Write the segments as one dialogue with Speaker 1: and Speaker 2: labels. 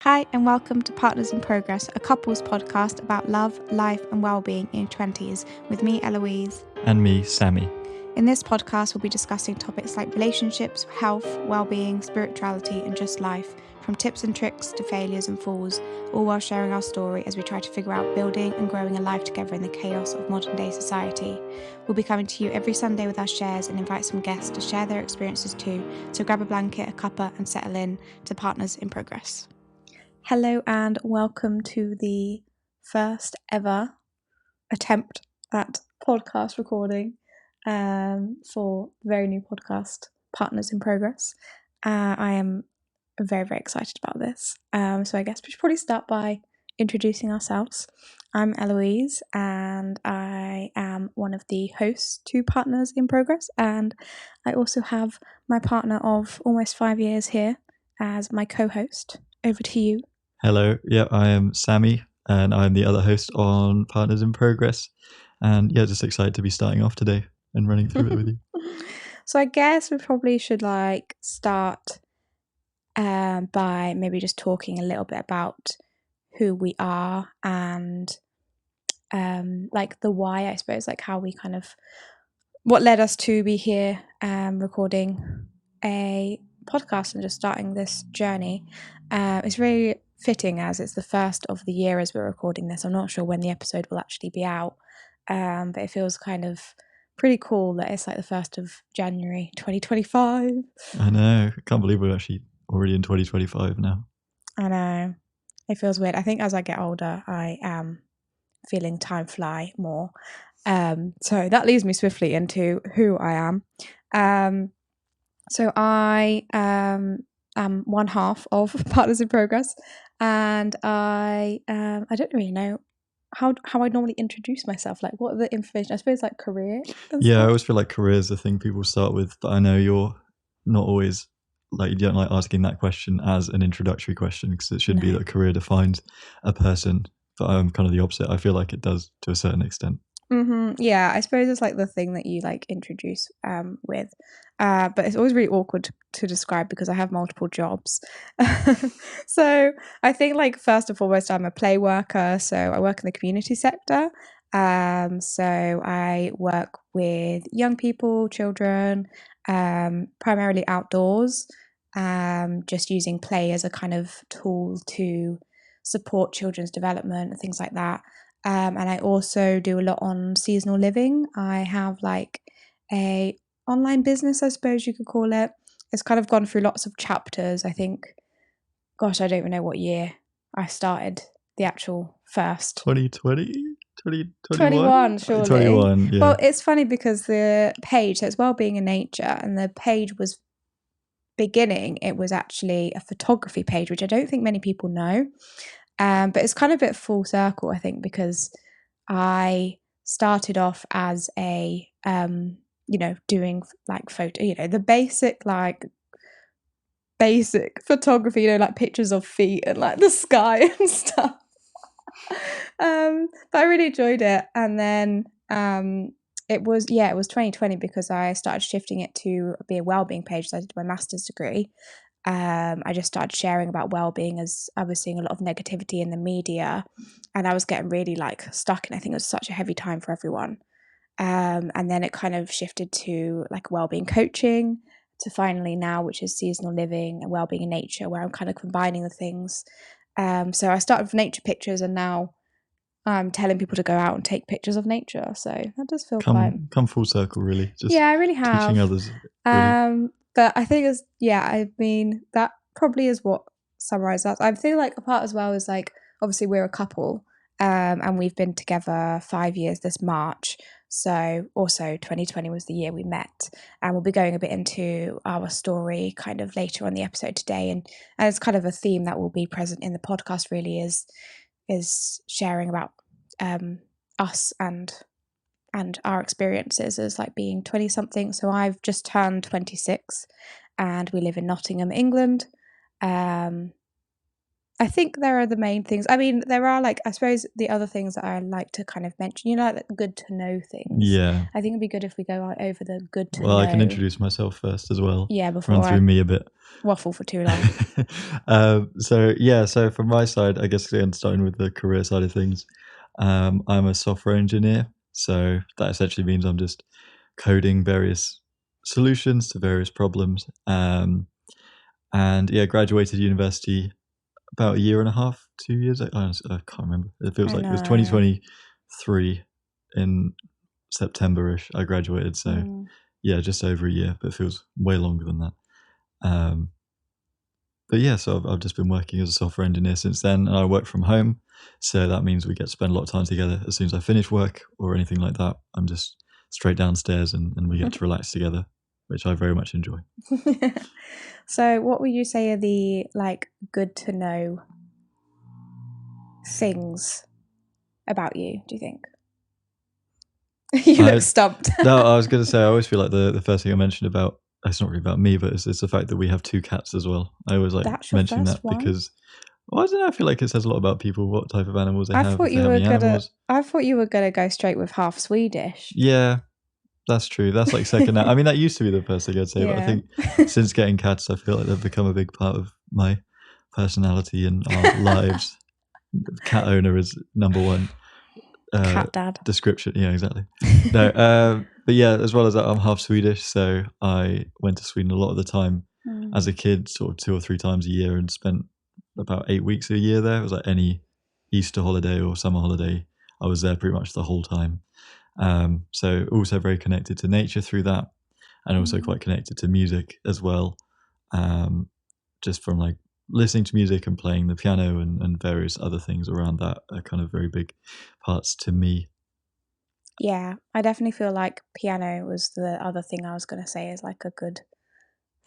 Speaker 1: Hi and welcome to Partners in Progress, a couples podcast about love, life and well-being in your 20s with me, Eloise.
Speaker 2: And me, Sammy.
Speaker 1: In this podcast, we'll be discussing topics like relationships, health, well-being, spirituality and just life, from tips and tricks to failures and falls, all while sharing our story as we try to figure out building and growing a life together in the chaos of modern day society. We'll be coming to you every Sunday with our shares and invite some guests to share their experiences too, so grab a blanket, a cuppa and settle in to Partners in Progress. Hello and welcome to the first ever attempt at podcast recording for the very new podcast, Partners in Progress. I am very, very excited about this. So I guess we should probably start by introducing ourselves. I'm Eloise and I am one of the hosts to Partners in Progress, and I also have my partner of almost 5 years here as my co-host. Over to you.
Speaker 2: Hello, I am Sammy, and I'm the other host on Partners in Progress. And just excited to be starting off today and running through it with you.
Speaker 1: So I guess we probably should start by maybe just talking a little bit about who we are and the why, I suppose, how we what led us to be here recording a podcast and just starting this journey. It's very fitting as it's the first of the year as we're recording this. I'm not sure when the episode will actually be out, but it feels kind of pretty cool that it's the 1st of January 2025.
Speaker 2: I know, I can't believe we're actually already in 2025 now.
Speaker 1: I know, it feels weird. I think as I get older I am feeling time fly more. So that leads me swiftly into who I am. So I am one half of Partners in Progress, and I don't really know how I normally introduce myself. What are the information? I suppose career.
Speaker 2: I always feel like career is the thing people start with, but I know you're not always you don't like asking that question as an introductory question, because it should be that career defines a person. But I'm kind of the opposite. I feel like it does to a certain extent.
Speaker 1: Yeah, I suppose it's the thing that you introduce with, but it's always really awkward to describe because I have multiple jobs. So I think first and foremost I'm a play worker, so I work in the community sector. So I work with young people, children, primarily outdoors, just using play as a kind of tool to support children's development and things like that. And I also do a lot on seasonal living. I have a online business, I suppose you could call it. It's kind of gone through lots of chapters. I think, gosh, I don't even know what year I started the actual first.
Speaker 2: 2020?
Speaker 1: 21, surely.
Speaker 2: 21, yeah.
Speaker 1: Well, it's funny because the page, so it's Wellbeing in Nature, and the page was it was actually a photography page, which I don't think many people know. But it's kind of a bit full circle, I think, because I started off as a, doing photo, the basic photography, pictures of feet and the sky and stuff. But I really enjoyed it. And then it was 2020 because I started shifting it to be a wellbeing page. So I did my master's degree. I just started sharing about well-being as I was seeing a lot of negativity in the media, and I was getting really stuck, and I think it was such a heavy time for everyone. And then it kind of shifted to well-being coaching, to finally now, which is seasonal living and well-being in nature, where I'm kind of combining the things. So I started with nature pictures, and now I'm telling people to go out and take pictures of nature. So that does feel
Speaker 2: come full circle, really. Just
Speaker 1: I really have
Speaker 2: teaching others. Really.
Speaker 1: But I think that probably is what summarizes us. I feel a part as well is obviously we're a couple, and we've been together 5 years this March. So also 2020 was the year we met, and we'll be going a bit into our story kind of later on the episode today. And it's kind of a theme that will be present in the podcast, really, is sharing about us and our experiences as being 20 something. So I've just turned 26 and we live in Nottingham, England. I think there are the main things. I mean, there are like, I suppose the other things that I like to kind of mention, like the good to know things.
Speaker 2: Yeah.
Speaker 1: I think it'd be good if we go over the good to know.
Speaker 2: Well, I can introduce myself first as well.
Speaker 1: Yeah, before
Speaker 2: run through me a bit.
Speaker 1: Waffle for too long.
Speaker 2: So from my side, I guess again, starting with the career side of things, I'm a software engineer. So that essentially means I'm just coding various solutions to various problems. And yeah, graduated university about a year and a half, 2 years. I can't remember. It feels like it was 2023 in September-ish. I graduated, so yeah, just over a year, but it feels way longer than that. But yeah, so I've just been working as a software engineer since then, and I work from home, so that means we get to spend a lot of time together. As soon as I finish work or anything like that, I'm just straight downstairs and we get to relax together, which I very much enjoy.
Speaker 1: So what would you say are the like good to know things about you, do you think? You look stumped.
Speaker 2: No, I was going to say, I always feel like the first thing I mentioned about, it's not really about me, but it's the fact that we have 2 cats as well. I always like mentioning that because, well, I don't know, I feel like it says a lot about people, what type of animals they have.
Speaker 1: I thought you were gonna go straight with half Swedish.
Speaker 2: Yeah, that's true. That's like second. I mean, that used to be the first thing I'd say, but I think since getting cats, I feel like they've become a big part of my personality and our lives. Cat owner is number one.
Speaker 1: Cat dad
Speaker 2: description. Yeah, exactly. No, but yeah, as well as that, I'm half Swedish, so I went to Sweden a lot of the time as a kid, sort of 2 or 3 times a year, and spent about 8 weeks a year there. It was like any Easter holiday or summer holiday, I was there pretty much the whole time. So also very connected to nature through that, and also quite connected to music as well, just from like listening to music and playing the piano and various other things around that are kind of very big parts to me.
Speaker 1: Yeah, I definitely feel like piano was the other thing I was going to say is like a good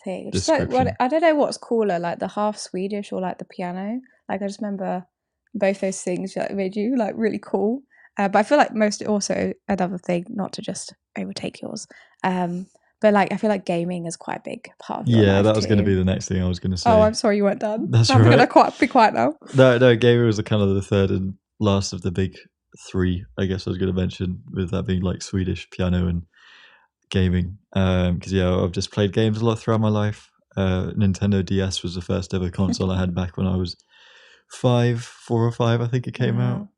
Speaker 1: thing. Just like, I don't know what's cooler, like the half Swedish or like the piano. Like I just remember both those things like made you like really cool. But I feel like most also another thing, not to just overtake yours, but like I feel like gaming is quite a big part of your life.
Speaker 2: Yeah, that was going to be the next thing I was going to say.
Speaker 1: Oh, I'm sorry you weren't done.
Speaker 2: That's
Speaker 1: I'm
Speaker 2: right.
Speaker 1: going to be quiet now.
Speaker 2: No, gaming was kind of the third and last of the big 3, I guess I was going to mention, with that being like Swedish, piano and gaming. Because yeah, I've just played games a lot throughout my life. Nintendo DS was the first ever console I had back when I was 4 or 5, I think it came out.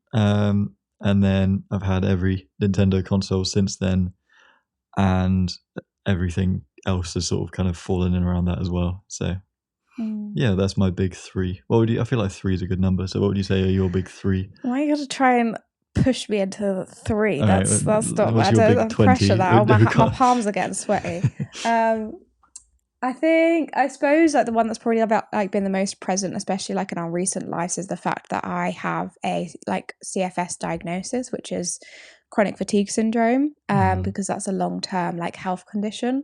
Speaker 2: And then I've had every Nintendo console since then, and everything else has sort of kind of fallen in around that as well. So yeah, that's my big 3. What would you? I feel like 3 is a good number. So what would you say are your big 3?
Speaker 1: Why are you going to try and push me into 3? That's not bad.
Speaker 2: I'm
Speaker 1: pressure now. My palms are getting sweaty. I suppose like the one that's probably about like been the most present, especially like in our recent lives, is the fact that I have a like CFS diagnosis, which is chronic fatigue syndrome, because that's a long-term like health condition.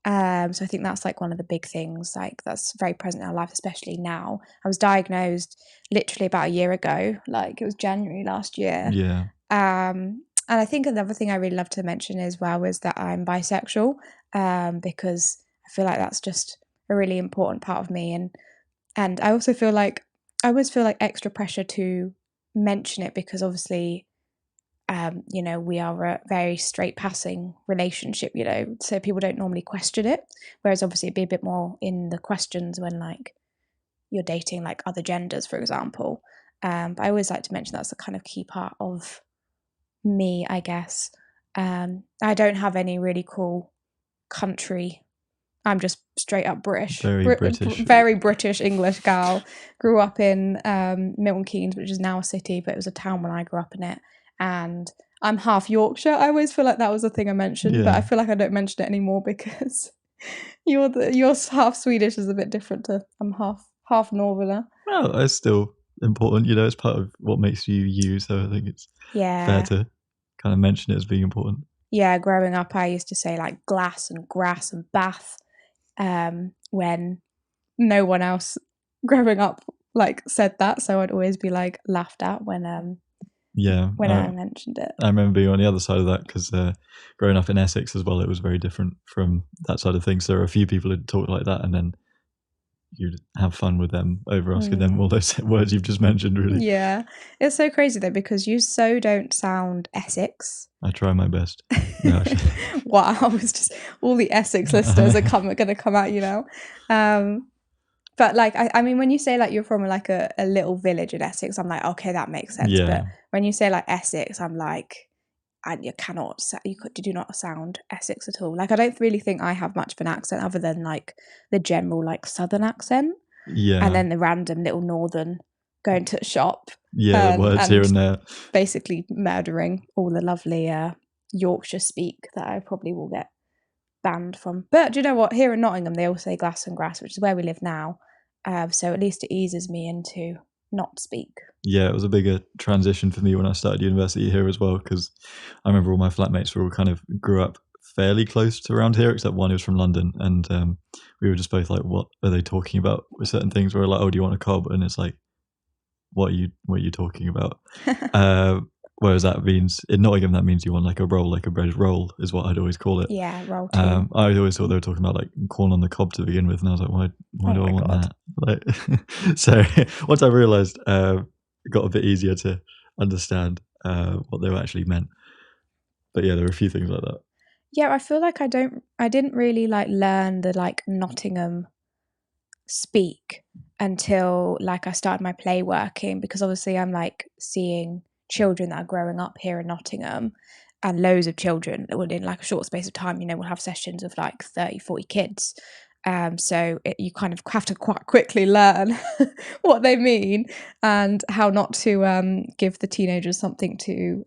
Speaker 1: So I think that's like one of the big things like that's very present in our life, especially now. I was diagnosed literally about a year ago, like it was January last year.
Speaker 2: Yeah.
Speaker 1: And I think another thing I really love to mention as well is that I'm bisexual, because I feel like that's just a really important part of me, and I also feel like I always feel like extra pressure to mention it because obviously, we are a very straight passing relationship, so people don't normally question it, whereas obviously it'd be a bit more in the questions when like you're dating like other genders, for example. But I always like to mention that's a kind of key part of me, I guess. I don't have any really cool country. I'm just straight up British. Very British English gal. Grew up in Milton Keynes, which is now a city, but it was a town when I grew up in it. And I'm half Yorkshire. I always feel like that was a thing I mentioned, but I feel like I don't mention it anymore because you're half Swedish is a bit different to I'm half Northerner.
Speaker 2: Well, it's still important, it's part of what makes you you. So I think it's fair to kind of mention it as being important.
Speaker 1: Yeah, growing up, I used to say like glass and grass and bath. When no one else growing up like said that, so I'd always be like laughed at when I mentioned it.
Speaker 2: I remember being on the other side of that because growing up in Essex as well, it was very different from that side of things. So there are a few people who talk like that, and then you'd have fun with them over asking them all those words you've just mentioned, really.
Speaker 1: Yeah. It's so crazy though, because you so don't sound Essex.
Speaker 2: I try my best. No,
Speaker 1: wow, it's just all the Essex listeners are going to come at you now. But like, I mean, when you say like you're from like a little village in Essex, I'm like, okay, that makes sense.
Speaker 2: Yeah.
Speaker 1: But when you say like Essex, I'm like, and you do not sound Essex at all. Like, I don't really think I have much of an accent other than like the general like southern accent.
Speaker 2: Yeah.
Speaker 1: And then the random little northern going to the shop.
Speaker 2: Yeah, the words here and there.
Speaker 1: Basically murdering all the lovely Yorkshire speak that I probably will get banned from. But do you know what? Here in Nottingham, they all say glass and grass, which is where we live now. So at least it eases me into not speak.
Speaker 2: Yeah, it was a bigger transition for me when I started university here as well, because I remember all my flatmates were all kind of grew up fairly close to around here, except one who was from London, and we were just both like, what are they talking about with certain things? We were like, oh, do you want a cob? And it's like, what are you talking about? Whereas that means in Nottingham, that means you want like a roll, like a bread roll is what I'd always call it.
Speaker 1: Yeah, roll too.
Speaker 2: I always thought they were talking about like corn on the cob to begin with, and I was like, why do I want that? Like, so once I realised, it got a bit easier to understand what they actually meant. But yeah, there were a few things like that.
Speaker 1: Yeah, I feel like I didn't really like learn the like Nottingham speak until like I started my play working, because obviously I'm like seeing children that are growing up here in Nottingham, and loads of children that will, in like a short space of time, you know, we'll have sessions of like 30-40 kids. So you kind of have to quite quickly learn what they mean and how not to give the teenagers something to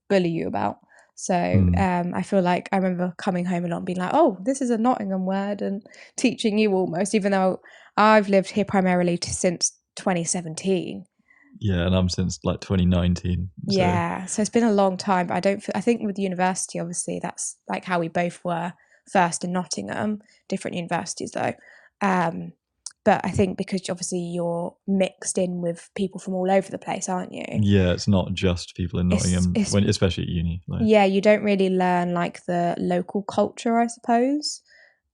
Speaker 1: bully you about. So I feel like I remember coming home a lot and being like, oh, this is a Nottingham word, and teaching you almost, even though I've lived here primarily since 2017.
Speaker 2: Yeah, and I'm since like 2019. So.
Speaker 1: Yeah, so it's been a long time, but I think with university, obviously, that's like how we both were first in Nottingham, different universities though. But I think because obviously you're mixed in with people from all over the place, aren't you?
Speaker 2: Yeah, it's not just people in Nottingham, especially at uni.
Speaker 1: Like. Yeah, you don't really learn like the local culture, I suppose.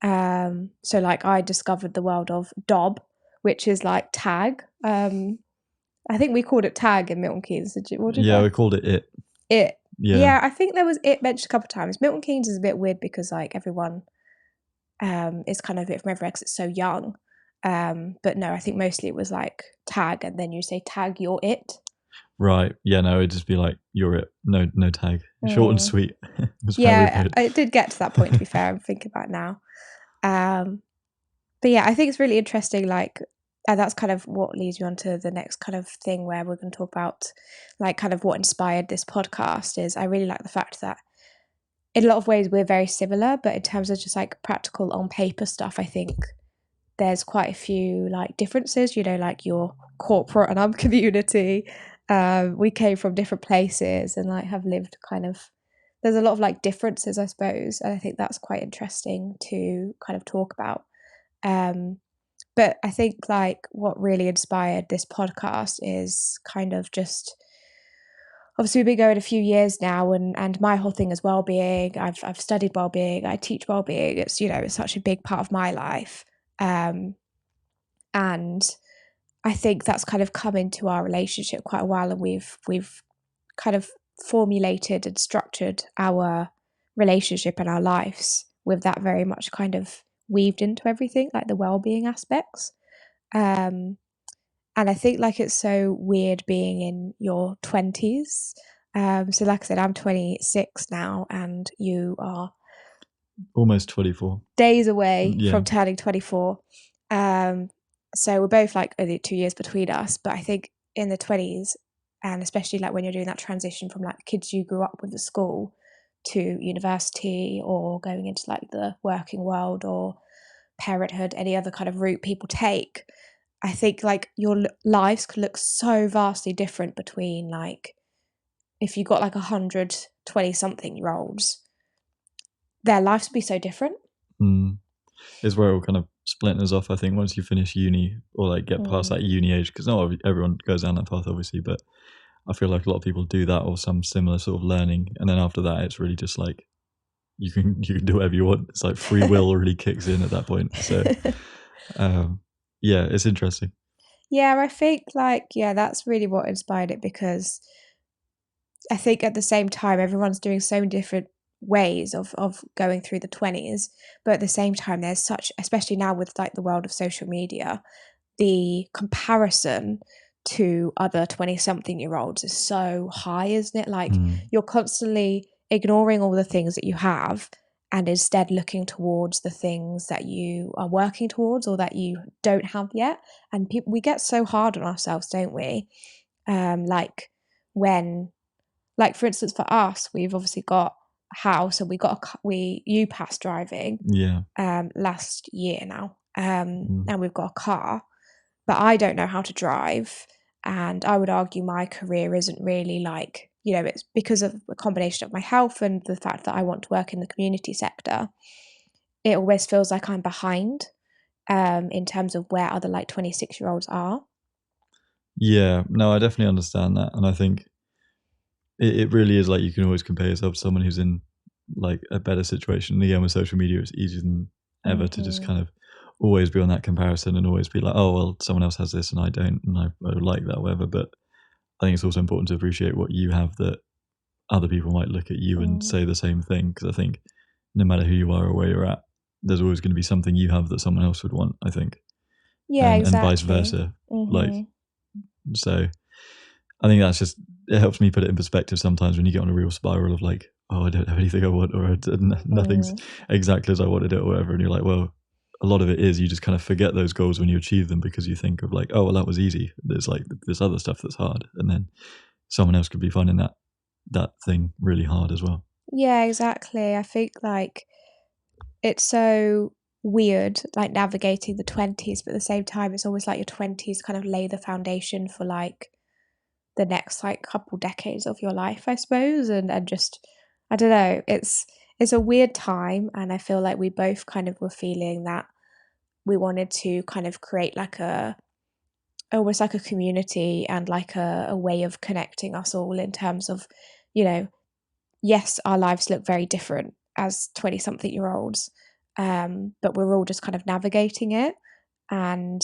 Speaker 1: So like I discovered the world of dob, which is like tag. I think we called it tag in Milton Keynes.
Speaker 2: We called it it.
Speaker 1: It. Yeah, I think there was it mentioned a couple of times. Milton Keynes is a bit weird because like everyone is kind of a bit from everywhere because it's so young. But no, I think mostly it was like tag, and then you say tag, you're it.
Speaker 2: Right. Yeah, no, it'd just be like, you're it. No tag. Short and sweet.
Speaker 1: Yeah, it did get to that point, to be fair. I'm thinking about it now. But yeah, I think it's really interesting, like, that's kind of what leads you on to the next kind of thing where we're going to talk about, like, kind of what inspired this podcast. Is I really like the fact that in a lot of ways we're very similar, but in terms of just like practical on paper stuff, I think there's quite a few like differences, you know, like your corporate and I'm community. We came from different places and like have lived kind of, there's a lot of like differences, I suppose. And I think that's quite interesting to kind of talk about. But I think like what really inspired this podcast is kind of just, obviously we've been going a few years now, and my whole thing is well-being. I've studied well-being, I teach well-being. It's, you know, it's such a big part of my life. And I think that's kind of come into our relationship quite a while, and we've kind of formulated and structured our relationship and our lives with that very much kind of weaved into everything, like the well-being aspects. And I think like it's so weird being in your 20s. So like I said, I'm 26 now, and you are
Speaker 2: almost 24
Speaker 1: days away from turning 24. So we're both like only 2 years between us, but I think in the 20s, and especially like when you're doing that transition from like kids you grew up with at school to university, or going into like the working world or parenthood, any other kind of route people take, I think like your lives could look so vastly different between like, if you got like 120 something year olds, their lives would be so different.
Speaker 2: Is where it will kind of split us off, I think, once you finish uni or like get past that uni age, because not everyone goes down that path obviously, but I feel like a lot of people do that or some similar sort of learning, and then after that it's really just like you can do whatever you want. It's like free will really kicks in at that point. So yeah, it's interesting.
Speaker 1: Yeah, I think like, yeah, that's really what inspired it, because I think at the same time everyone's doing so many different ways of going through the 20s, but at the same time there's such, especially now with like the world of social media, the comparison to other 20 something year olds is so high, isn't it? Like you're constantly ignoring all the things that you have and instead looking towards the things that you are working towards or that you don't have yet. And we get so hard on ourselves, don't we? Like when, like for instance, for us, we've obviously got a house and we got you passed driving
Speaker 2: Yeah.
Speaker 1: last year now,
Speaker 2: Mm.
Speaker 1: and we've got a car, but I don't know how to drive. And I would argue my career isn't really like, it's because of a combination of my health and the fact that I want to work in the community sector. It always feels like I'm behind in terms of where other like 26-year-olds are.
Speaker 2: Yeah, no, I definitely understand that. And I think it really is like you can always compare yourself to someone who's in like a better situation. And again, with social media, it's easier than ever to just
Speaker 1: Hmm.
Speaker 2: kind of always be on that comparison and always be like, oh, well, someone else has this and I don't. And I would like that, whatever. But I think it's also important to appreciate what you have that other people might look at you and
Speaker 1: Mm.
Speaker 2: say the same thing. Because I think no matter who you are or where you're at, there's always going to be something you have that someone else would want, I think.
Speaker 1: Yeah,
Speaker 2: And vice
Speaker 1: exactly.
Speaker 2: versa. Like,
Speaker 1: Hmm.
Speaker 2: so I think that's just, it helps me put it in perspective sometimes when you get on a real spiral of like, oh, I don't have anything I want, or nothing's
Speaker 1: Mm.
Speaker 2: exactly as I wanted it or whatever. And you're like, well, a lot of it is you just kind of forget those goals when you achieve them because you think of like, oh, well, that was easy. There's like this other stuff that's hard. And then someone else could be finding that thing really hard as well.
Speaker 1: Yeah, exactly. I think like it's so weird, like navigating the 20s, but at the same time, it's almost like your 20s kind of lay the foundation for like the next like couple decades of your life, I suppose. And just, I don't know, it's a weird time. And I feel like we both kind of were feeling that we wanted to kind of create like almost like a community and like a way of connecting us all in terms of, you know, yes, our lives look very different as 20 something year olds, but we're all just kind of navigating it. And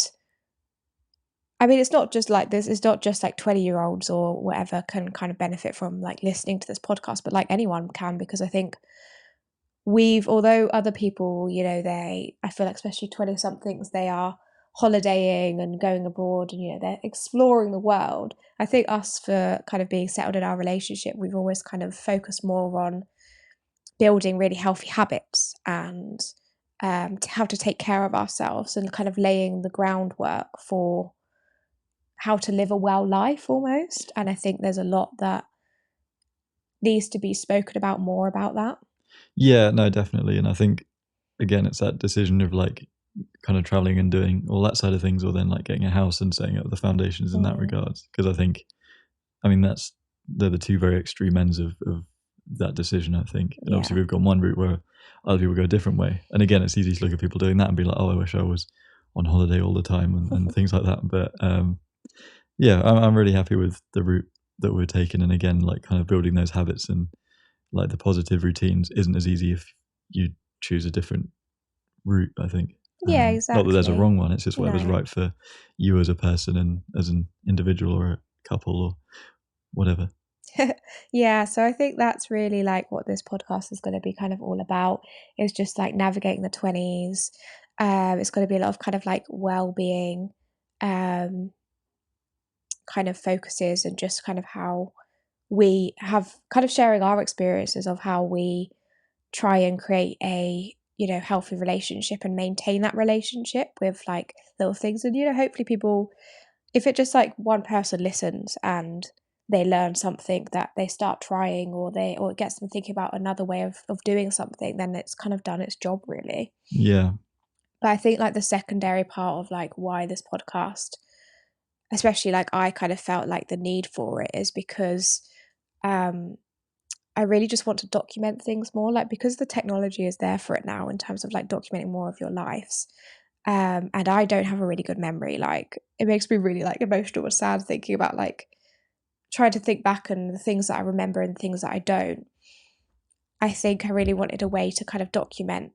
Speaker 1: I mean, it's not just like this, it's not just like 20-year-olds or whatever can kind of benefit from like listening to this podcast, but like anyone can, because I think although other people, I feel like especially 20 somethings, they are holidaying and going abroad and, they're exploring the world. I think us, for kind of being settled in our relationship, we've always kind of focused more on building really healthy habits and how to take care of ourselves and kind of laying the groundwork for how to live a well life almost. And I think there's a lot that needs to be spoken about more about that.
Speaker 2: Yeah, no, definitely. And I think, again, it's that decision of like kind of traveling and doing all that side of things, or then like getting a house and setting up the foundations in that
Speaker 1: Mm,
Speaker 2: regard. Because I think, I mean, they're the two very extreme ends of that decision, I think. And obviously,
Speaker 1: yeah.
Speaker 2: we've gone one route where other people go a different way. And again, it's easy to look at people doing that and be like, oh, I wish I was on holiday all the time and things like that. But yeah, I'm really happy with the route that we're taking. And again, like kind of building those habits and like the positive routines isn't as easy if you choose a different route, I think.
Speaker 1: Yeah,
Speaker 2: Not that there's a
Speaker 1: exactly.
Speaker 2: wrong one, it's just whatever's
Speaker 1: No.
Speaker 2: right for you as a person and as an individual or a couple or whatever.
Speaker 1: Yeah, so I think that's really like what this podcast is going to be kind of all about, is just like navigating the 20s. It's going to be a lot of kind of like well-being um kind of focuses, and just kind of how we have kind of sharing our experiences of how we try and create a, healthy relationship and maintain that relationship with like little things. And hopefully people, if it just like one person listens and they learn something that they start trying, or it gets them thinking about another way of doing something, then it's kind of done its job really.
Speaker 2: Yeah.
Speaker 1: But I think like the secondary part of like why this podcast, especially like I kind of felt like the need for it, is because um I really just want to document things more, like because the technology is there for it now in terms of like documenting more of your lives. And I don't have a really good memory. Like it makes me really like emotional and sad thinking about like trying to think back and the things that I remember and the things that I don't. I think I really wanted a way to kind of document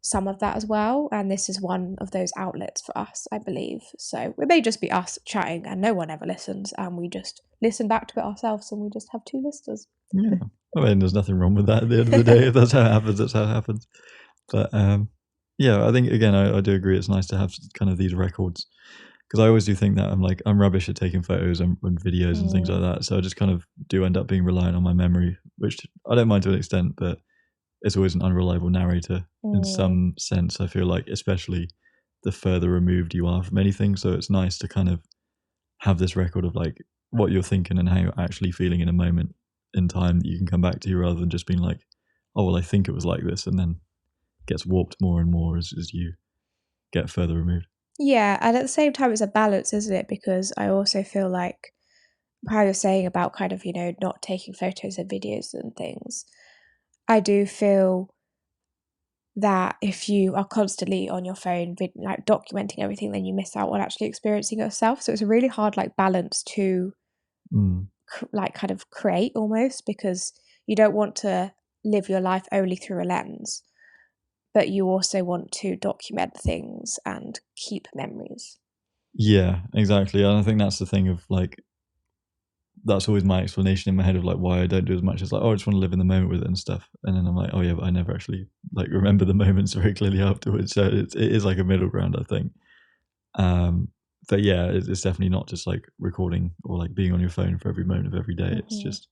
Speaker 1: some of that as well, and this is one of those outlets for us, I believe. So it may just be us chatting and no one ever listens, and we just listen back to it ourselves, and we just have 2 listeners.
Speaker 2: Yeah, I mean, there's nothing wrong with that at the end of the day. If that's how it happens, that's how it happens. But yeah, I think, again, I do agree it's nice to have kind of these records, because I always do think that I'm rubbish at taking photos and videos and things like that, so I just kind of do end up being reliant on my memory, which I don't mind to an extent, but it's always an unreliable narrator in some sense, I feel like, especially the further removed you are from anything. So it's nice to kind of have this record of like what you're thinking and how you're actually feeling in a moment in time that you can come back to, rather than just being like, oh, well, I think it was like this, and then gets warped more and more as you get further removed.
Speaker 1: Yeah, and at the same time, it's a balance, isn't it? Because I also feel like how you're saying about kind of, not taking photos and videos and things, I do feel that if you are constantly on your phone, like documenting everything, then you miss out on actually experiencing it yourself. So it's a really hard like balance to like kind of create almost, because you don't want to live your life only through a lens, but you also want to document things and keep memories.
Speaker 2: Yeah, exactly. And I think that's the thing of like, that's always my explanation in my head of like why I don't do as much. As like, oh, I just want to live in the moment with it and stuff. And then I'm like, oh yeah, but I never actually like remember the moments very clearly afterwards. So it is like a middle ground, I think. But yeah, it's definitely not just like recording or like being on your phone for every moment of every day. It's just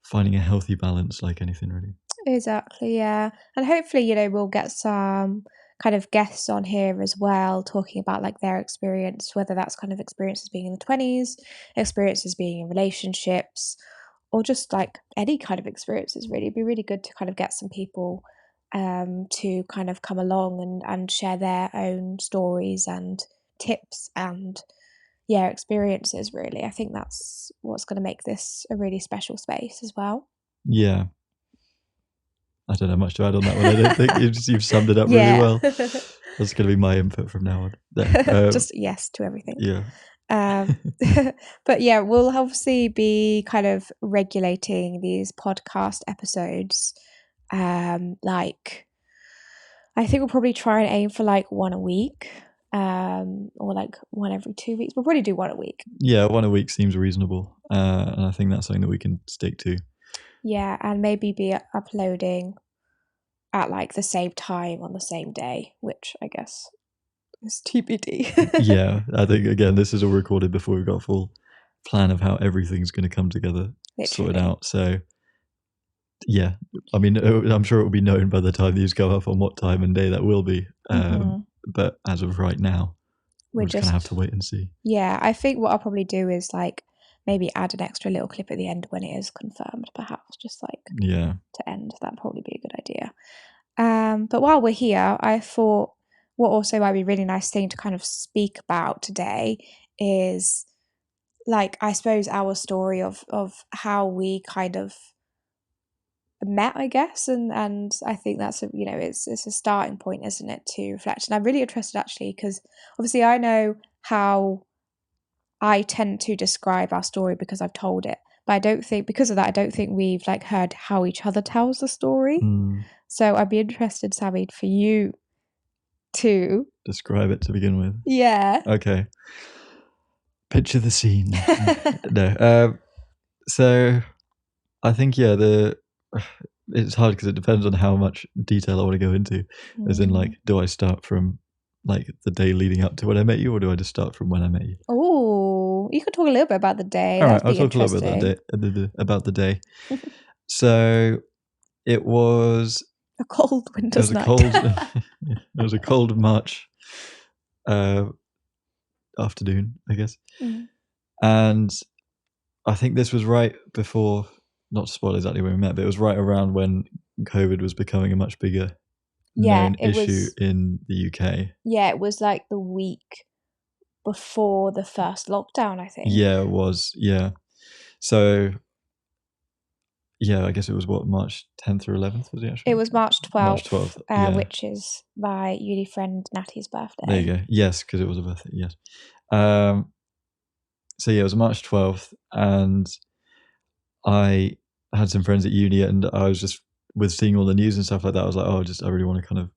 Speaker 2: finding a healthy balance, like anything really.
Speaker 1: Exactly, yeah. And hopefully, we'll get some kind of guests on here as well, talking about like their experience, whether that's kind of experiences being in the 20s, experiences being in relationships, or just like any kind of experiences, really. It'd be really good to kind of get some people to kind of come along and share their own stories and tips and experiences, really. I think that's what's going to make this a really special space as well.
Speaker 2: Yeah. I don't have much to add on that one. I don't think you've summed it up really well. That's going to be my input from now on.
Speaker 1: Just yes to everything.
Speaker 2: Yeah.
Speaker 1: But yeah, we'll obviously be kind of regulating these podcast episodes. Like, I think we'll probably try and aim for like one a week, or like one every 2 weeks. We'll probably do one a week.
Speaker 2: Yeah, one a week seems reasonable, and I think that's something that we can stick to.
Speaker 1: Yeah, and maybe be uploading at like the same time on the same day, which I guess is TBD.
Speaker 2: Yeah, I think again this is all recorded before we've got a full plan of how everything's going to come together, sorted out. So yeah, I mean, I'm sure it will be known by the time these go up on what time and day that will be. But as of right now, we're just going to have to wait and see.
Speaker 1: Yeah, I think what I'll probably do is like maybe add an extra little clip at the end when it is confirmed, perhaps, just like to end. That'd probably be a good idea. But while we're here, I thought what also might be a really nice thing to kind of speak about today is like, I suppose, our story of how we kind of met, I guess, and I think that's it's a starting point, isn't it, to reflect. And I'm really interested actually, because obviously I know how I tend to describe our story because I've told it, but I don't think because of that I don't think we've like heard how each other tells the story. So I'd be interested, Sammy, for you to
Speaker 2: describe it to begin with.
Speaker 1: Yeah.
Speaker 2: Okay. Picture the scene. No. So I think it's hard because it depends on how much detail I want to go into. As in, like, do I start from like the day leading up to when I met you, or do I just start from when I met you?
Speaker 1: Oh, you could talk a little bit about the day.
Speaker 2: All right, I'll talk a little bit about the day. So it was
Speaker 1: a cold winter's night.
Speaker 2: It was a cold March afternoon, I guess. And I think this was right before, not to spoil exactly when we met, but it was right around when COVID was becoming a much bigger known issue in the UK.
Speaker 1: Yeah, it was like the week before the first lockdown, I think.
Speaker 2: Yeah, it was. Yeah. So, yeah, I guess it was what, March 10th or 11th was it actually?
Speaker 1: It was March 12th.
Speaker 2: March 12th,
Speaker 1: which is my uni friend Natty's birthday.
Speaker 2: There you go. Yes, because it was a birthday, yes. So yeah, it was March 12th, and I had some friends at uni, and I was just, with seeing all the news and stuff like that, I was like, oh, I really want to kind of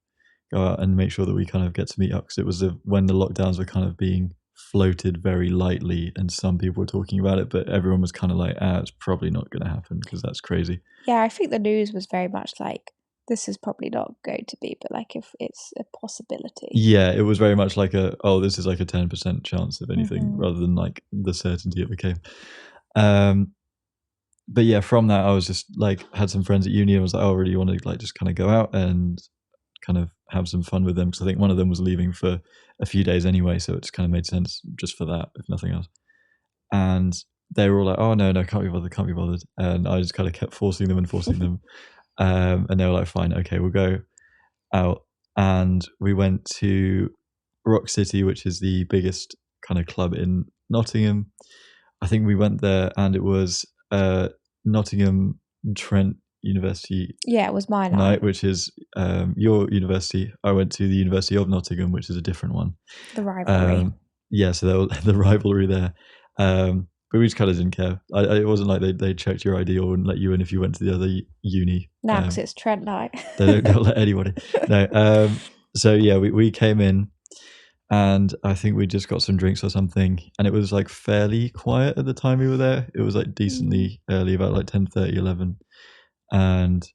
Speaker 2: go out and make sure that we kind of get to meet up, because it was when the lockdowns were kind of being floated very lightly and some people were talking about it, but everyone was kind of like, it's probably not going to happen because that's crazy.
Speaker 1: Yeah, I think the news was very much like, this is probably not going to be, but like if it's a possibility.
Speaker 2: Yeah, it was very much like this is like a 10% chance of anything, rather than like the certainty it became. But yeah, from that I was just like, had some friends at uni and was like, oh, really want to like just kind of go out and kind of have some fun with them, because I think one of them was leaving for a few days anyway, so it just kind of made sense just for that, if nothing else. And they were all like, oh no, can't be bothered, and I just kind of kept forcing them and they were like, fine, okay, we'll go out. And we went to Rock City, which is the biggest kind of club in Nottingham. I think we went there and it was Nottingham Trent University.
Speaker 1: Yeah, it was my
Speaker 2: night, which is your university. I went to the University of Nottingham, which is a different one.
Speaker 1: The rivalry.
Speaker 2: Yeah, so there was the rivalry there. But we just kind of didn't care. It wasn't like they checked your ID or wouldn't let you in if you went to the other uni.
Speaker 1: No, because it's Trent night.
Speaker 2: They don't let anybody. No. So yeah, we came in, and I think we just got some drinks or something, and it was like fairly quiet at the time we were there. It was like decently early, about like 10:30, 11, and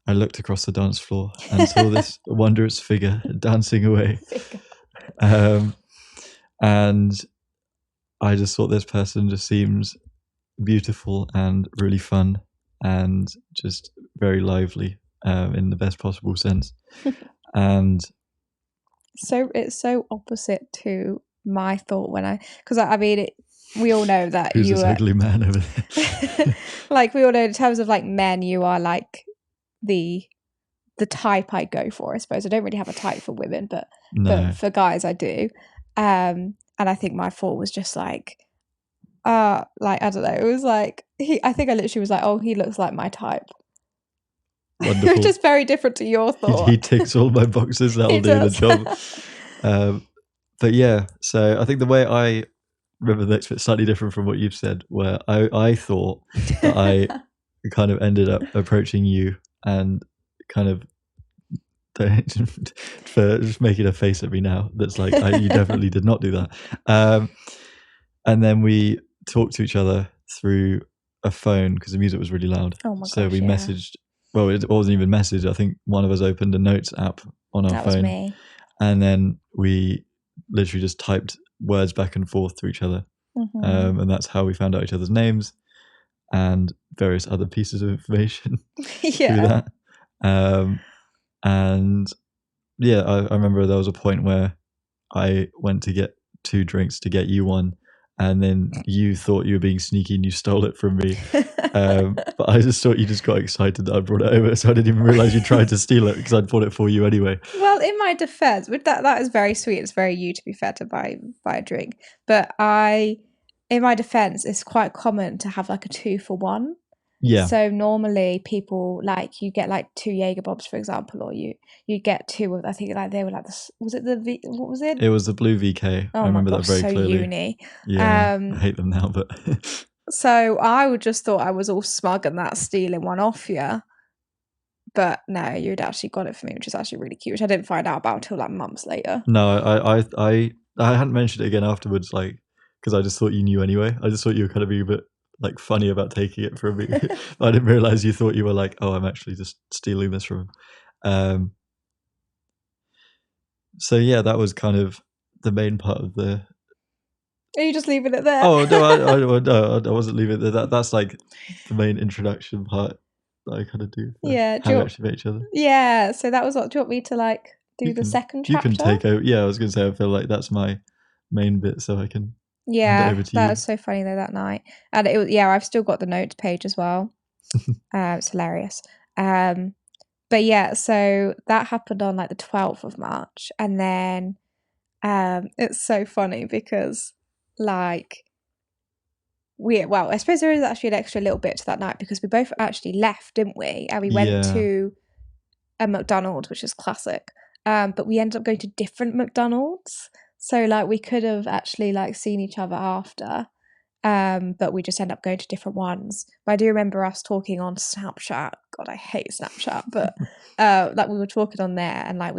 Speaker 2: I looked across the dance floor and saw this wondrous figure dancing away. And I just thought, this person just seems beautiful and really fun and just very lively, in the best possible sense. And
Speaker 1: so it's so opposite to my thought because I mean, we all know that
Speaker 2: who's this ugly man over there?
Speaker 1: Like, we all know in terms of like men, you are like the type I go for, I suppose. I don't really have a type for women, but for guys I do. And I think my thought was just like I don't know, it was like I think I literally was like, oh, he looks like my type.
Speaker 2: Wonderful.
Speaker 1: Which is very different to your thought.
Speaker 2: He ticks all my boxes, that'll do the job. But yeah, so I think the way I remember the next bit slightly different from what you've said, where I thought that I kind of ended up approaching you and kind of for just making a face at me now that's like, you definitely did not do that. And then we talked to each other through a phone because the music was really loud.
Speaker 1: Oh my gosh,
Speaker 2: so we messaged. Well, it wasn't even message. I think one of us opened a notes app on our phone. That was
Speaker 1: me.
Speaker 2: And then we literally just typed words back and forth to each other. And that's how we found out each other's names and various other pieces of information through that. And yeah, I remember there was a point where I went to get 2 drinks to get you one, and then you thought you were being sneaky and you stole it from me. But I just thought you just got excited that I brought it over, so I didn't even realize you tried to steal it because I'd bought it for you anyway.
Speaker 1: Well, in my defense, with that is very sweet. It's very you, to be fair, to buy a drink. But in my defense, it's quite common to have like a 2 for 1.
Speaker 2: Yeah.
Speaker 1: So normally people, like, you get like 2 Jaeger bombs, for example, or you get 2 of, I think like they were like this. Was it what was it?
Speaker 2: It was the blue VK.
Speaker 1: Oh,
Speaker 2: I remember
Speaker 1: that very clearly. Uni.
Speaker 2: Yeah, I hate them now, but
Speaker 1: so I would just thought I was all smug and that stealing one off you. But no, you'd actually got it for me, which is actually really cute, which I didn't find out about until like months later.
Speaker 2: No, I hadn't mentioned it again afterwards, like, because I just thought you knew anyway. I just thought you were kind of being a bit like funny about taking it from me. I didn't realize you thought you were like, oh, I'm actually just stealing this from him. So yeah, that was kind of the main part of the.
Speaker 1: Are you just leaving it there?
Speaker 2: Oh no, I wasn't leaving it there. That's like the main introduction part that I kind of do.
Speaker 1: Yeah,
Speaker 2: how we actually met each other.
Speaker 1: Yeah, so that was what. Do you want me to like do the second chapter?
Speaker 2: You can take over. Yeah, I was going to say, I feel like that's my main bit, so I can.
Speaker 1: Yeah, that was so funny though that night, and it was, I've still got the notes page as well. It's hilarious. But yeah, so that happened on like the 12th of March, and then it's so funny because like I suppose there is actually an extra little bit to that night because we both actually left, didn't we? And we went to a McDonald's, which is classic. But we ended up going to different McDonald's. So like we could have actually like seen each other after. But we just end up going to different ones. But I do remember us talking on Snapchat. God, I hate Snapchat, but like we were talking on there, and like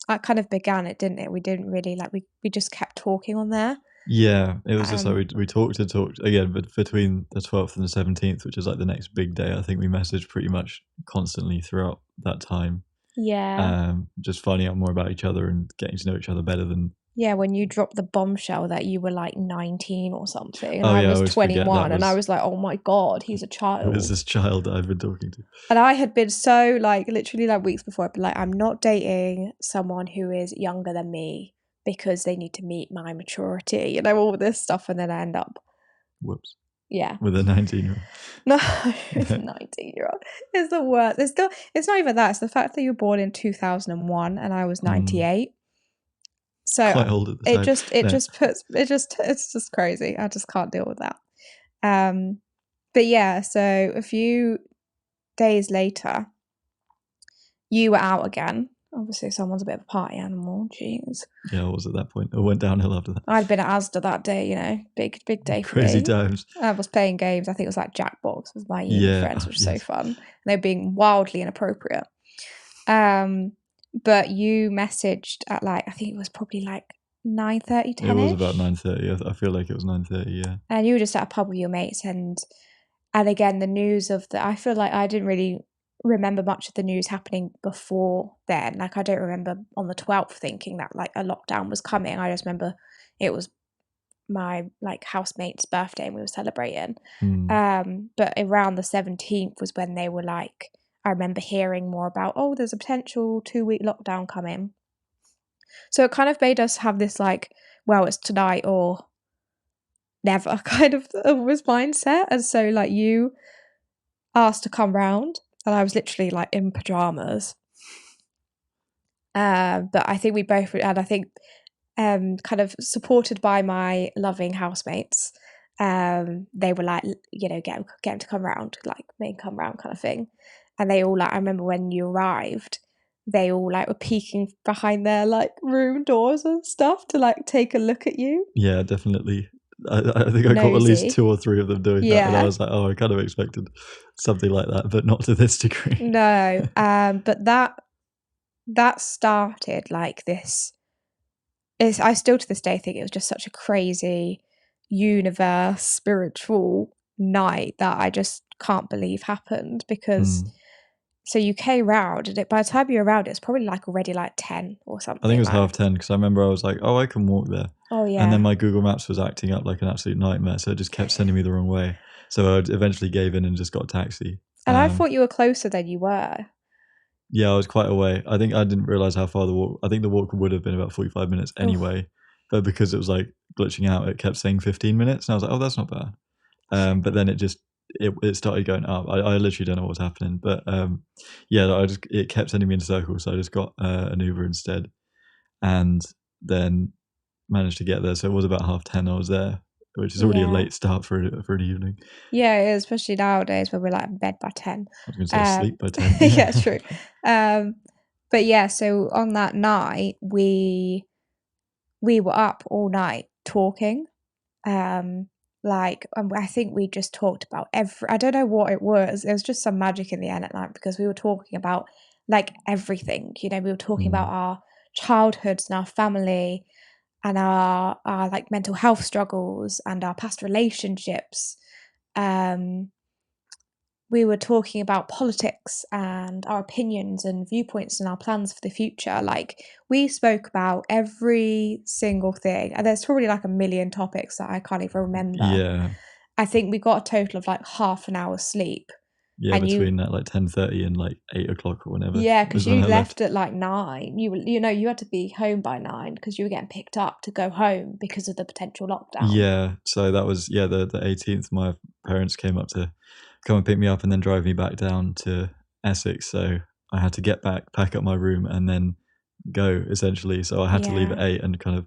Speaker 1: that kind of began it, didn't it? We didn't really like we just kept talking on there.
Speaker 2: Yeah, it was just like we talked again, but between the 12th and the 17th, which is like the next big day, I think we messaged pretty much constantly throughout that time.
Speaker 1: Yeah.
Speaker 2: Just finding out more about each other and getting to know each other better than.
Speaker 1: Yeah, when you dropped the bombshell that you were like 19 or something, and
Speaker 2: Oh
Speaker 1: I
Speaker 2: yeah, I
Speaker 1: was
Speaker 2: always forget
Speaker 1: 21,
Speaker 2: that
Speaker 1: and I
Speaker 2: was
Speaker 1: was like, oh my God, he's a
Speaker 2: it
Speaker 1: child.
Speaker 2: was this child that I've been talking to.
Speaker 1: And I had been so like literally like weeks before, I'd be like, I'm not dating someone who is younger than me because they need to meet my maturity, you know, all this stuff, and then I end up,
Speaker 2: Whoops.
Speaker 1: yeah,
Speaker 2: With a 19-year-old.
Speaker 1: no, 19-year-old. It's the worst. It's not even that. It's the fact that you were born in 2001 and I was 98. So
Speaker 2: Quite old at the time.
Speaker 1: it's just crazy. I just can't deal with that. But yeah, so a few days later, you were out again. Obviously, someone's a bit of a party animal. Jeez.
Speaker 2: Yeah, I was at that point. I went downhill after that.
Speaker 1: I'd been at Asda that day, you know, big day for
Speaker 2: Crazy
Speaker 1: me.
Speaker 2: times.
Speaker 1: I was playing games. I think it was like Jackbox with my uni friends, which was so fun. And they were being wildly inappropriate. But you messaged at like, I think it was probably like 9:30, 10.
Speaker 2: It was about 9:30. I feel like it was 9:30. Yeah.
Speaker 1: And you were just at a pub with your mates, and again the news of I feel like I didn't really remember much of the news happening before then. Like I don't remember on the 12th thinking that like a lockdown was coming. I just remember it was my like housemate's birthday and we were celebrating. But around the 17th was when they were like, I remember hearing more about, oh, there's a potential 2-week lockdown coming. So it kind of made us have this like, well, it's tonight or never kind of was mindset. And so like you asked to come round and I was literally like in pajamas. But I think we both, and I think kind of supported by my loving housemates, they were like, you know, get him to come round, like make him come round kind of thing. And they all like, I remember when you arrived, they all like were peeking behind their like room doors and stuff to like take a look at you.
Speaker 2: Yeah, definitely. I think I caught at least 2 or 3 of them doing that, and I was like, oh, I kind of expected something like that, but not to this degree.
Speaker 1: No, but that started like this. I still to this day think it was just such a crazy universe, spiritual night that I just can't believe happened because. So you came round, and by the time you were around, it was probably like already like 10 or something.
Speaker 2: I think it was 10:30 because I remember I was like, oh, I can walk there.
Speaker 1: Oh yeah.
Speaker 2: And then my Google Maps was acting up like an absolute nightmare, so it just kept sending me the wrong way. So I eventually gave in and just got a taxi.
Speaker 1: And I thought you were closer than you were.
Speaker 2: Yeah, I was quite away. I think I didn't realise how far the walk. I think the walk would have been about 45 minutes anyway, but because it was like glitching out, it kept saying 15 minutes, and I was like, oh, that's not bad. But then it started going up. I literally don't know what was happening, but yeah, it kept sending me in circles, so I just got an Uber instead, and then managed to get there. So it was about 10:30 I was there, which is already a late start for an evening.
Speaker 1: Yeah, it is, especially nowadays when we're like in bed by 10.
Speaker 2: I was going to say asleep by 10.
Speaker 1: Yeah, true. But yeah, so on that night we were up all night talking. I think we just talked about I don't know what it was. It was just some magic in the end at night because we were talking about like everything, you know, we were talking about our childhoods and our family and our like mental health struggles and our past relationships. We were talking about politics and our opinions and viewpoints and our plans for the future. Like we spoke about every single thing, and there's probably like a million topics that I can't even remember.
Speaker 2: Yeah,
Speaker 1: I think we got a total of like half an hour's sleep.
Speaker 2: Yeah, and between that like 10:30 and like 8 o'clock or whenever.
Speaker 1: Yeah, because you left at like 9. You know you had to be home by 9 because you were getting picked up to go home because of the potential lockdown.
Speaker 2: Yeah, so that was the 18th. My parents came up to come and pick me up and then drive me back down to Essex. So I had to get back, pack up my room, and then go essentially. So I had to leave at 8 and kind of.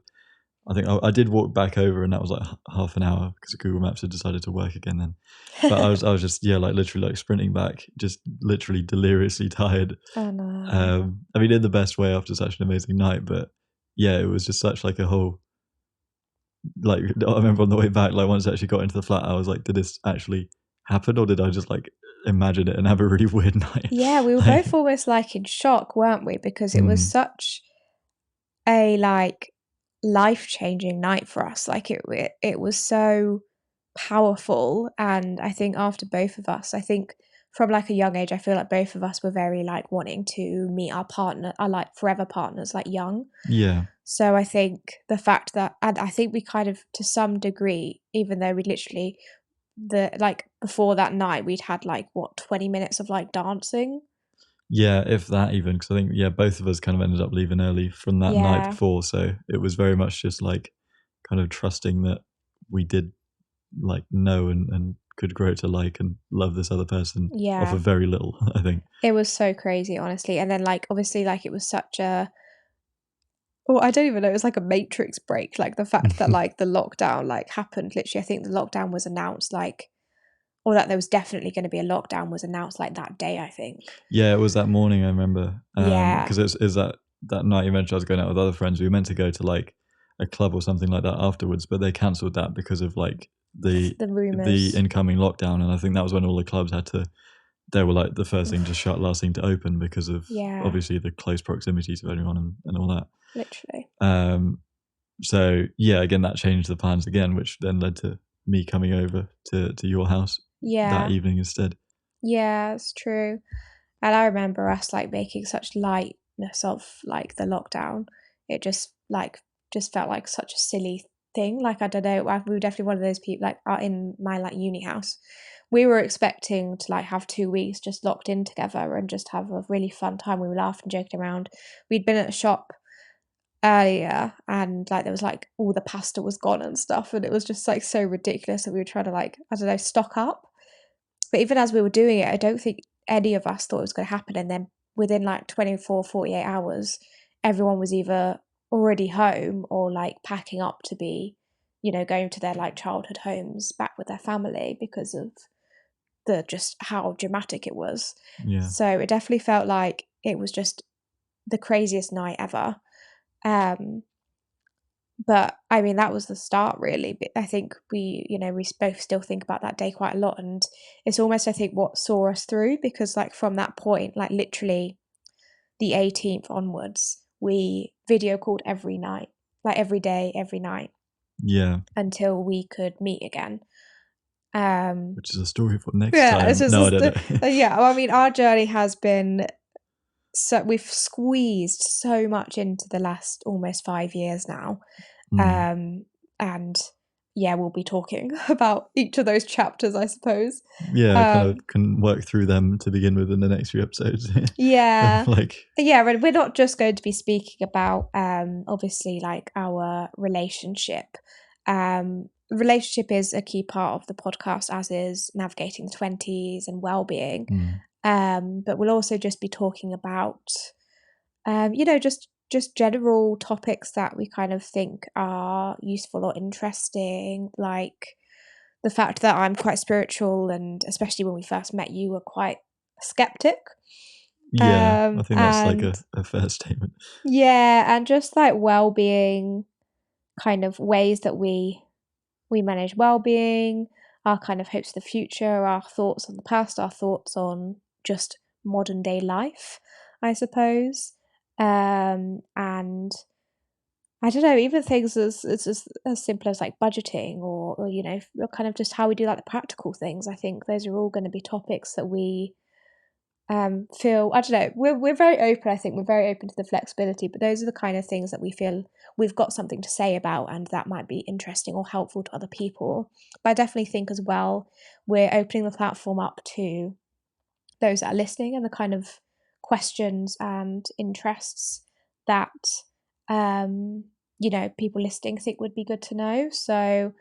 Speaker 2: I think I did walk back over, and that was like half an hour because Google Maps had decided to work again then. But I was just like literally like sprinting back, just literally deliriously tired.
Speaker 1: Oh no.
Speaker 2: I mean, in the best way after such an amazing night, but yeah, it was just such like a whole like I remember on the way back, like once I actually got into the flat, I was like, did this actually happen, or did I just like imagine it and have a really weird night?
Speaker 1: Yeah, we were
Speaker 2: Like,
Speaker 1: both almost like in shock, weren't we? Because it was such a like life-changing night for us. Like it was so powerful, and I think after both of us, I think from like a young age, I feel like both of us were very like wanting to meet our partner, our like forever partners, like young.
Speaker 2: yeah.
Speaker 1: So I think the fact that, and I think we kind of to some degree, even though we literally the like before that night we'd had like what 20 minutes of like dancing.
Speaker 2: Yeah, if that even, because I think, yeah, both of us kind of ended up leaving early from that night
Speaker 1: Yeah,
Speaker 2: before. So it was very much just like kind of trusting that we did like know and could grow to like and love this other person off
Speaker 1: yeah,
Speaker 2: of very little, I think.
Speaker 1: it was so crazy, honestly. And then like obviously like it was such a, well, I don't even know, it was like a matrix break, like the fact that like the lockdown like happened literally. I think the lockdown was announced like, or that there was definitely going to be a lockdown was announced like that day, I think.
Speaker 2: Yeah, it was that morning, I remember.
Speaker 1: Yeah,
Speaker 2: Because it was that night you mentioned I was going out with other friends. We were meant to go to like a club or something like that afterwards, but they cancelled that because of like
Speaker 1: the
Speaker 2: the
Speaker 1: rumors.
Speaker 2: incoming lockdown. And I think that was when all the clubs had to, they were like the first thing to shut, last thing to open because of
Speaker 1: Yeah,
Speaker 2: obviously the close proximity to everyone and all that.
Speaker 1: literally.
Speaker 2: So yeah, again that changed the plans again, which then led to me coming over to your house that
Speaker 1: Yeah,
Speaker 2: evening instead.
Speaker 1: yeah, it's true. And I remember us like making such lightness of like the lockdown. It just felt like such a silly thing. Like I don't know, we were definitely one of those people like in my like uni house. We were expecting to like have 2 weeks just locked in together and just have a really fun time. We were laughing, joking around. We'd been at a shop earlier and like there was like all the pasta was gone and stuff, and it was just like so ridiculous that we were trying to like, I don't know, stock up. But even as we were doing it, I don't think any of us thought it was going to happen. And then within like 24, 48 hours, everyone was either already home or like packing up to be, going to their like childhood homes back with their family because of the just how dramatic it was.
Speaker 2: Yeah.
Speaker 1: So it definitely felt like it was just the craziest night ever. Um, but I mean, that was the start, really. But I think we both still think about that day quite a lot. And it's almost, I think, what saw us through because, like, from that point, like, literally the 18th onwards, we video called every night, like, every day, every night
Speaker 2: Yeah.
Speaker 1: until we could meet again. Um,
Speaker 2: Which is a story for next
Speaker 1: yeah, it's
Speaker 2: time.
Speaker 1: just,
Speaker 2: No, I don't know.
Speaker 1: yeah, I mean, our journey has been so, we've squeezed so much into the last almost 5 years now.
Speaker 2: Mm.
Speaker 1: And yeah, we'll be talking about each of those chapters, I suppose.
Speaker 2: Yeah, I kind of
Speaker 1: Um,
Speaker 2: can work through them to begin with in the next few episodes.
Speaker 1: yeah,
Speaker 2: Like,
Speaker 1: yeah, and we're not just going to be speaking about obviously like our relationship. Relationship is a key part of the podcast, as is navigating the 20s and well-being.
Speaker 2: mm,
Speaker 1: But we'll also just be talking about just general topics that we kind of think are useful or interesting, like the fact that I'm quite spiritual, and especially when we first met, you were quite a skeptic.
Speaker 2: yeah, I think that's like
Speaker 1: And
Speaker 2: a fair statement.
Speaker 1: yeah, and just like well-being, kind of ways that we manage well-being, our kind of hopes for the future, our thoughts on the past, our thoughts on just modern day life, I suppose. And I don't know, even things as it's as simple as like budgeting or kind of just how we do like the practical things. I think those are all going to be topics that we feel, I don't know, we're very open. I think we're very open to the flexibility, but those are the kind of things that we feel we've got something to say about and that might be interesting or helpful to other people. But I definitely think as well we're opening the platform up to those that are listening and the kind of questions and interests that people listening think would be good to know. So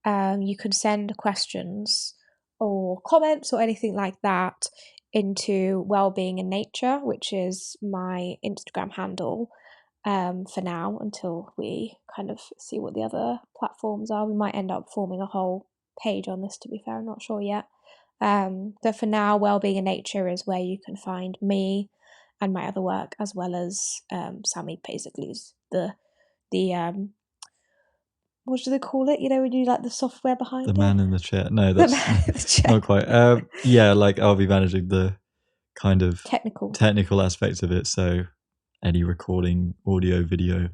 Speaker 1: you can send questions or comments or anything like that into Wellbeing in Nature, which is my Instagram handle for now until we kind of see what the other platforms are. We might end up forming a whole page on this, to be fair, I'm not sure yet. But for now, Wellbeing in Nature is where you can find me and my other work, as well as Sammy basically is the what do they call it? You know, when you like the software behind
Speaker 2: The
Speaker 1: it?
Speaker 2: man in the chair. No,
Speaker 1: The
Speaker 2: that's
Speaker 1: man in the chair.
Speaker 2: not quite. Yeah, like I'll be managing the kind of technical aspects of it. So any recording, audio, video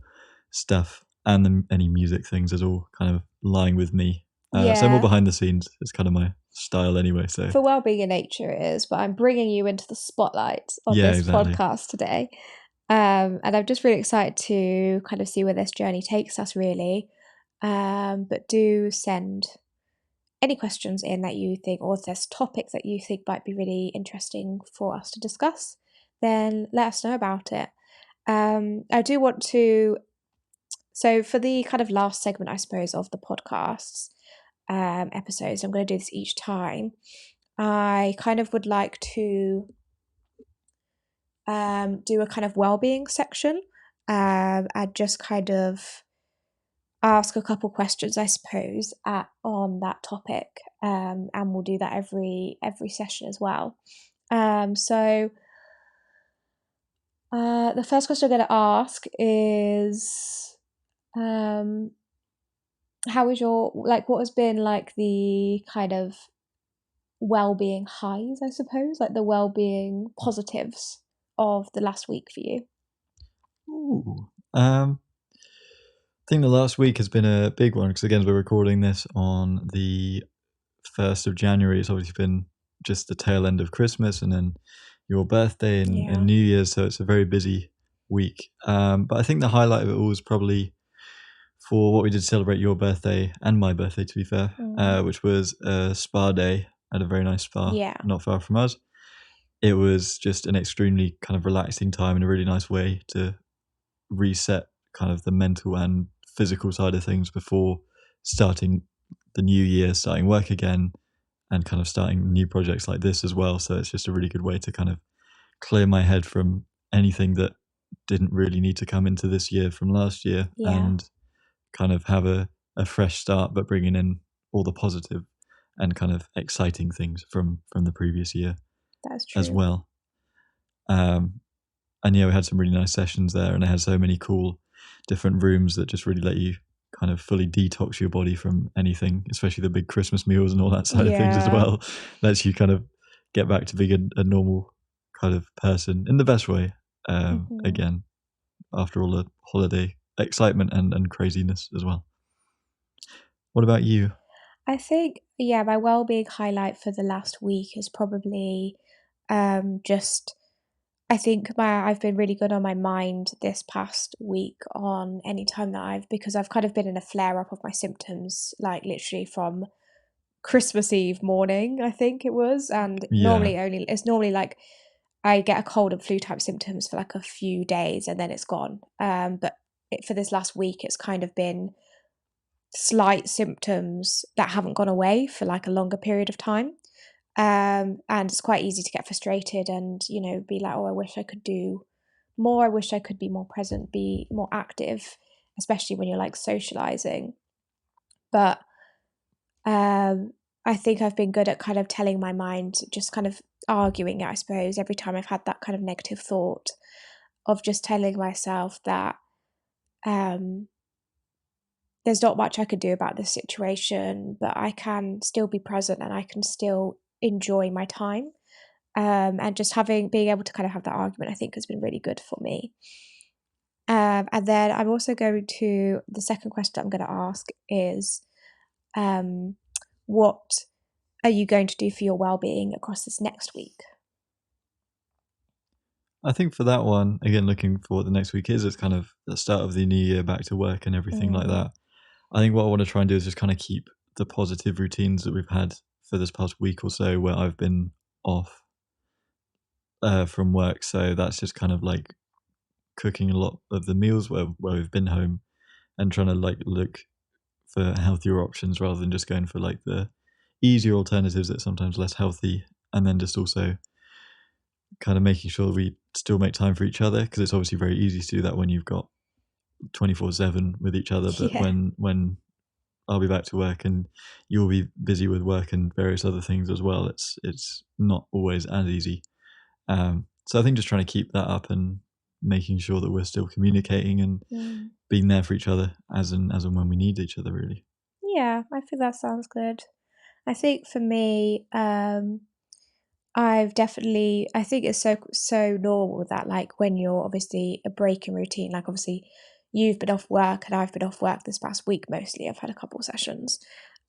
Speaker 2: stuff, and then any music things is all kind of lying with me. So more behind the scenes. It's kind of my style anyway. So
Speaker 1: for Wellbeing in Nature it is, but I'm bringing you into the spotlight of
Speaker 2: Yeah,
Speaker 1: this
Speaker 2: exactly.
Speaker 1: podcast today. And I'm just really excited to kind of see where this journey takes us, really. But do send any questions in that you think, or if there's topics that you think might be really interesting for us to discuss, then let us know about it. I do want to, so for the kind of last segment, I suppose, of the podcasts episodes, I'm going to do this each time. I kind of would like to do a kind of well-being section and just kind of ask a couple questions, I suppose, on that topic, and we'll do that every session as well. So the first question I'm going to ask is, how is your, like, what has been like the kind of well-being highs, I suppose, like the well-being positives of the last week for you?
Speaker 2: Ooh. I think the last week has been a big one because, again, we're recording this on the 1st of January. It's obviously been just the tail end of Christmas and then your birthday and New Year's, so it's a very busy week. But I think the highlight of it all was probably for what we did to celebrate your birthday and my birthday, to be fair, which was a spa day at a very nice spa not far from us. It was just an extremely kind of relaxing time and a really nice way to reset kind of the mental and physical side of things before starting the new year, starting work again, and kind of starting new projects like this as well. So it's just a really good way to kind of clear my head from anything that didn't really need to come into this year from last year, and kind of have a fresh start, but bringing in all the positive and kind of exciting things from the previous year.
Speaker 1: That's true
Speaker 2: as well. And yeah, we had some really nice sessions there, and they had so many cool different rooms that just really let you kind of fully detox your body from anything, especially the big Christmas meals and all that side of things as well. Lets you kind of get back to being a normal kind of person in the best way, again, after all the holiday excitement and craziness as well. What about you?
Speaker 1: I think, my well-being highlight for the last week is probably just, I think I've been really good on my mind this past week on any time that because I've kind of been in a flare-up of my symptoms, like literally from Christmas Eve morning, I think it was, and it's normally like I get a cold and flu type symptoms for like a few days and then it's gone. But for this last week, it's kind of been slight symptoms that haven't gone away for like a longer period of time. And it's quite easy to get frustrated and, be like, oh, I wish I could do more. I wish I could be more present, be more active, especially when you're like socializing. But I think I've been good at kind of telling my mind, just kind of arguing it, I suppose, every time I've had that kind of negative thought, of just telling myself that there's not much I could do about this situation, but I can still be present and I can still enjoy my time. And just being able to kind of have that argument, I think has been really good for me. And then I'm also going to, the second question I'm going to ask is, what are you going to do for your well-being across this next week?
Speaker 2: I think for that one, again, looking for what the next week is, it's kind of the start of the new year, back to work and everything like that. I think what I want to try and do is just kind of keep the positive routines that we've had for this past week or so where I've been off from work. So that's just kind of like cooking a lot of the meals where we've been home and trying to like look for healthier options rather than just going for like the easier alternatives that are sometimes less healthy. And then just also kind of making sure that we still make time for each other, because it's obviously very easy to do that when you've got 24/7 with each other. But when I'll be back to work and you'll be busy with work and various other things as well, it's not always as easy. So I think just trying to keep that up and making sure that we're still communicating and being there for each other as and when we need each other, really.
Speaker 1: Yeah, I think that sounds good. I think for me, I think it's so normal that like when you're obviously a break in routine, like obviously you've been off work and I've been off work this past week mostly. I've had a couple sessions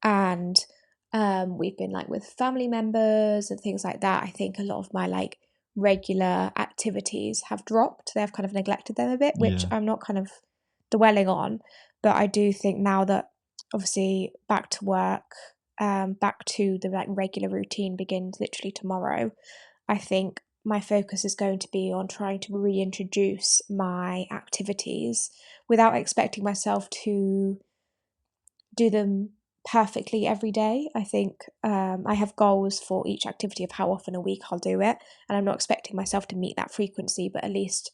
Speaker 1: and we've been like with family members and things like that. I think a lot of my like regular activities have dropped. They've kind of neglected them a bit, which
Speaker 2: Yeah.
Speaker 1: I'm not kind of dwelling on, but I do think now that obviously back to work, back to the like regular routine begins literally tomorrow. I think my focus is going to be on trying to reintroduce my activities without expecting myself to do them perfectly every day. I think I have goals for each activity of how often a week I'll do it, and I'm not expecting myself to meet that frequency, but at least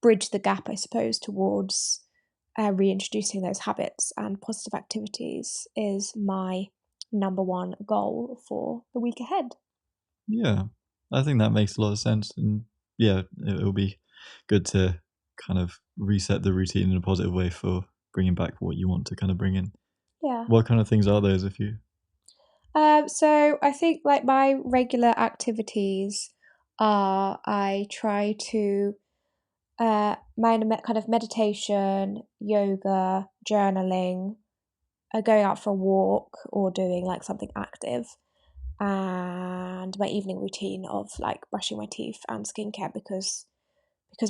Speaker 1: bridge the gap, I suppose, towards reintroducing those habits and positive activities is my number one goal for the week ahead.
Speaker 2: Yeah. I think that makes a lot of sense, and yeah, it'll be good to kind of reset the routine in a positive way for bringing back what you want to kind of bring in.
Speaker 1: Yeah.
Speaker 2: What kind of things are those if you
Speaker 1: So I think like my regular activities are I try to kind of meditation, yoga, journaling, going out for a walk or doing like something active, and my evening routine of like brushing my teeth and skincare because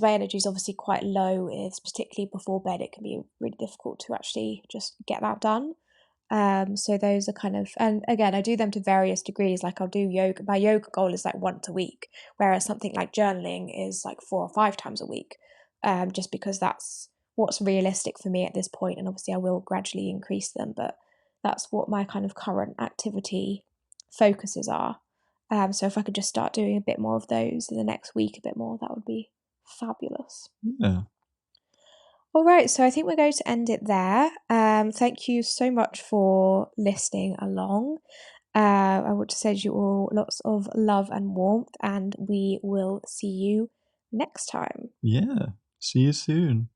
Speaker 1: my energy is obviously quite low. Is particularly before bed, it can be really difficult to actually just get that done. So those are kind of, and again, I do them to various degrees. Like I'll do yoga. My yoga goal is like once a week, whereas something like journaling is like 4 or 5 times a week. Just because that's what's realistic for me at this point, and obviously I will gradually increase them, but that's what my kind of current activity focuses are. So if I could just start doing a bit more of those in the next week, a bit more, that would be fabulous.
Speaker 2: Yeah.
Speaker 1: All right, so I think we're going to end it there. Thank you so much for listening along. I want to send you all lots of love and warmth, and we will see you next time.
Speaker 2: Yeah. See you soon.